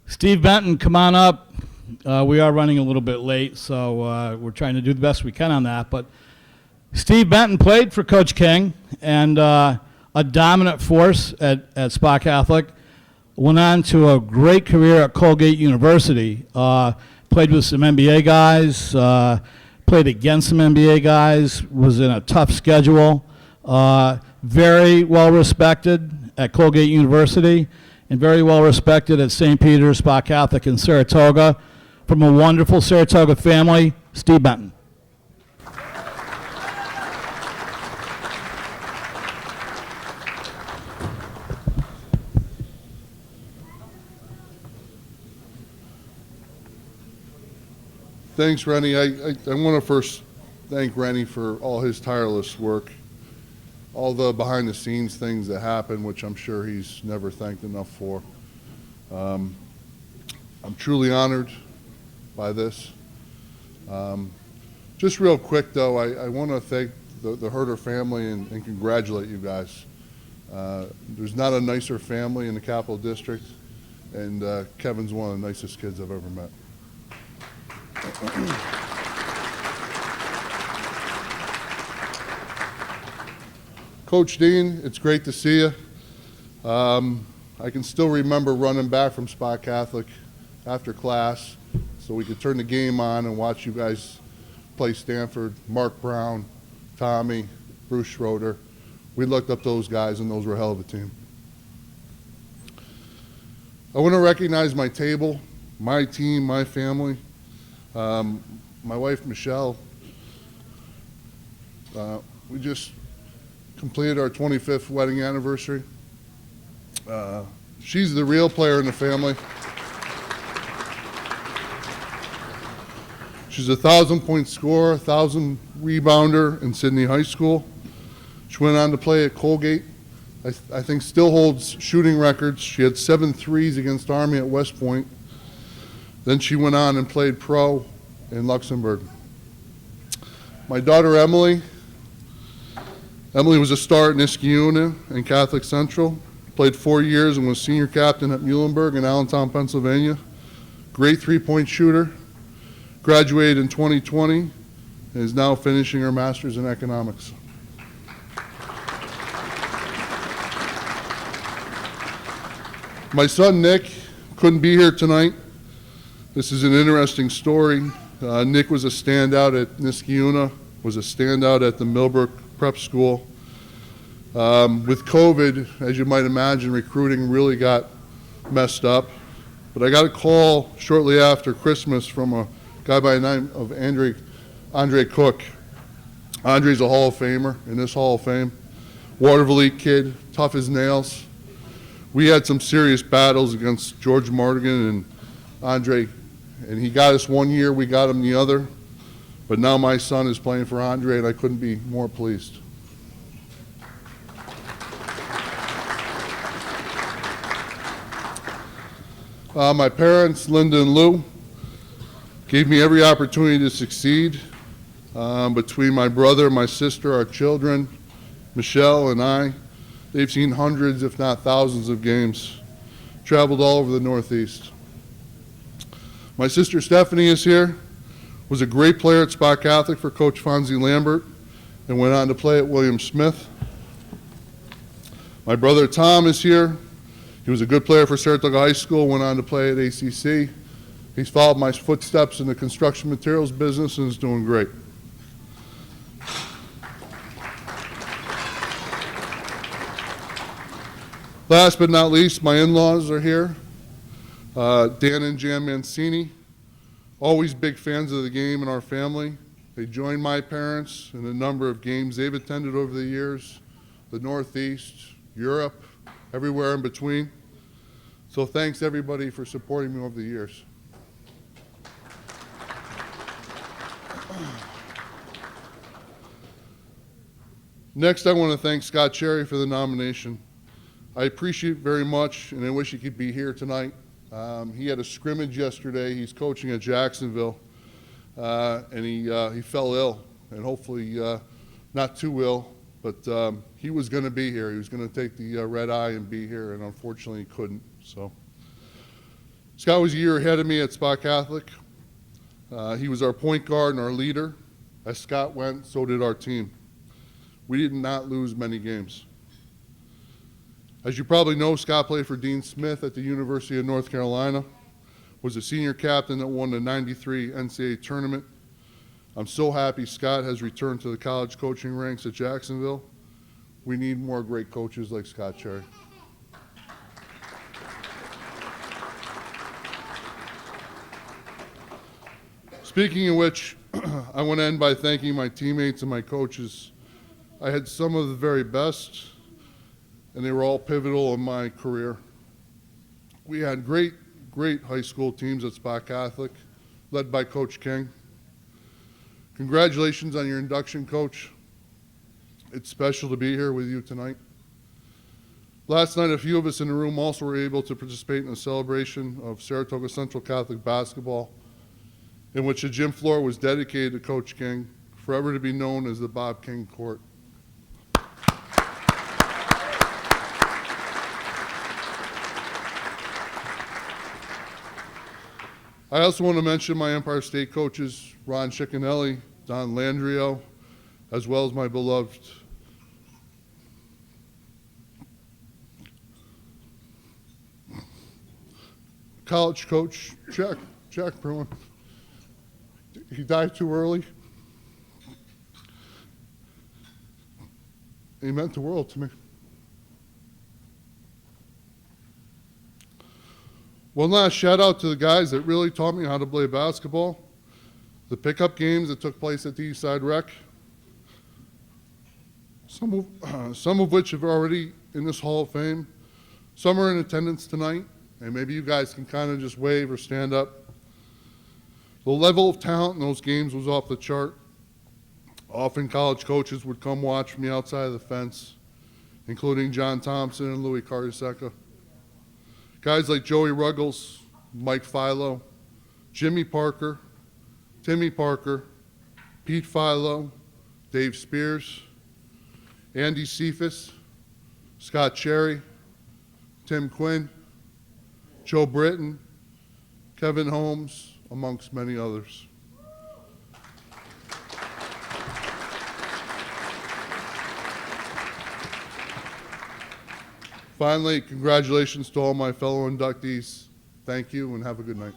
Steve Benton, come on up. We are running a little bit late, so we're trying to do the best we can on that. But Steve Benton played for Coach King and a dominant force at Spa Catholic. Went on to a great career at Colgate University. Played with some NBA guys, played against some NBA guys, was in a tough schedule. Very well respected at Colgate University and very well respected at St. Peter's Spa Catholic in Saratoga. From a wonderful Saratoga family, Steve Benton. Thanks, Rennie. I want to first thank Rennie for all his tireless work, all the behind-the-scenes things that happen, which I'm sure he's never thanked enough for. I'm truly honored by this. Just real quick, though, I want to thank the Herder family and congratulate you guys. There's not a nicer family in the Capital District, and Kevin's one of the nicest kids I've ever met. Coach Dean, it's great to see you. I can still remember running back from Spa Catholic after class so we could turn the game on and watch you guys play Stanford, Mark Brown, Tommy, Bruce Schroeder. We looked up those guys, and those were a hell of a team. I want to recognize my table, my team, my family. My wife, Michelle, we just completed our 25th wedding anniversary. She's the real player in the family. She's a 1,000-point scorer, 1,000 rebounder in Sydney High School. She went on to play at Colgate. I think still holds shooting records. She had 7 threes against Army at West Point. Then she went on and played pro in Luxembourg. My daughter Emily was a star at Niskayuna and Catholic Central. Played 4 years and was senior captain at Muhlenberg in Allentown, Pennsylvania. Great three-point shooter. Graduated in 2020 and is now finishing her master's in economics. My son Nick couldn't be here tonight. This is an interesting story. Nick was a standout at Niskayuna, was a standout at the Millbrook Prep School. With COVID, as you might imagine, recruiting really got messed up. But I got a call shortly after Christmas from a guy by the name of Andre Cook. Andre's a Hall of Famer in this Hall of Fame. Waterville Elite kid, tough as nails. We had some serious battles against George Mardigan and Andre, and he got us 1 year, we got him the other. But now my son is playing for Andre, and I couldn't be more pleased. My parents, Linda and Lou, gave me every opportunity to succeed. Between my brother, my sister, our children, Michelle and I, they've seen hundreds, if not thousands of games, traveled all over the Northeast. My sister Stephanie is here, was a great player at Spa Catholic for Coach Fonzie Lambert, and went on to play at William Smith. My brother Tom is here. He was a good player for Saratoga High School, went on to play at ACC. He's followed my footsteps in the construction materials business and is doing great. Last but not least, my in-laws are here. Dan and Jan Mancini, always big fans of the game in our family. They joined my parents in a number of games they've attended over the years, the Northeast, Europe, everywhere in between. So thanks everybody for supporting me over the years. Next, I want to thank Scott Cherry for the nomination. I appreciate it very much, and I wish he could be here tonight. He had a scrimmage yesterday. He's coaching at Jacksonville, and he fell ill, and hopefully not too ill, but he was going to be here. He was going to take the red eye and be here, and unfortunately he couldn't. So Scott was a year ahead of me at Spa Catholic. He was our point guard and our leader. As Scott went, so did our team. We did not lose many games. As you probably know, Scott played for Dean Smith at the University of North Carolina, was a senior captain that won the '93 NCAA tournament. I'm so happy Scott has returned to the college coaching ranks at Jacksonville. We need more great coaches like Scott Cherry. Speaking of which, I want to end by thanking my teammates and my coaches. I had some of the very best, and they were all pivotal in my career. We had great high school teams at Spa Catholic, led by Coach King. Congratulations on your induction, Coach. It's special to be here with you tonight. Last night, a few of us in the room also were able to participate in a celebration of Saratoga Central Catholic basketball, in which the gym floor was dedicated to Coach King, forever to be known as the Bob King Court. I also want to mention my Empire State coaches, Ron Cicconelli, Don Landrio, as well as my beloved college coach, Jack Bruin. He died too early. He meant the world to me. One last shout out to the guys that really taught me how to play basketball. The pickup games that took place at the Eastside Rec. Some of which are already in this Hall of Fame. Some are in attendance tonight, and maybe you guys can kind of just wave or stand up. The level of talent in those games was off the chart. Often college coaches would come watch from the outside of the fence, including John Thompson and Louis Cardiseca. Guys like Joey Ruggles, Mike Philo, Jimmy Parker, Timmy Parker, Pete Philo, Dave Spears, Andy Cephas, Scott Cherry, Tim Quinn, Joe Britton, Kevin Holmes, amongst many others. Finally, congratulations to all my fellow inductees. Thank you and have a good night.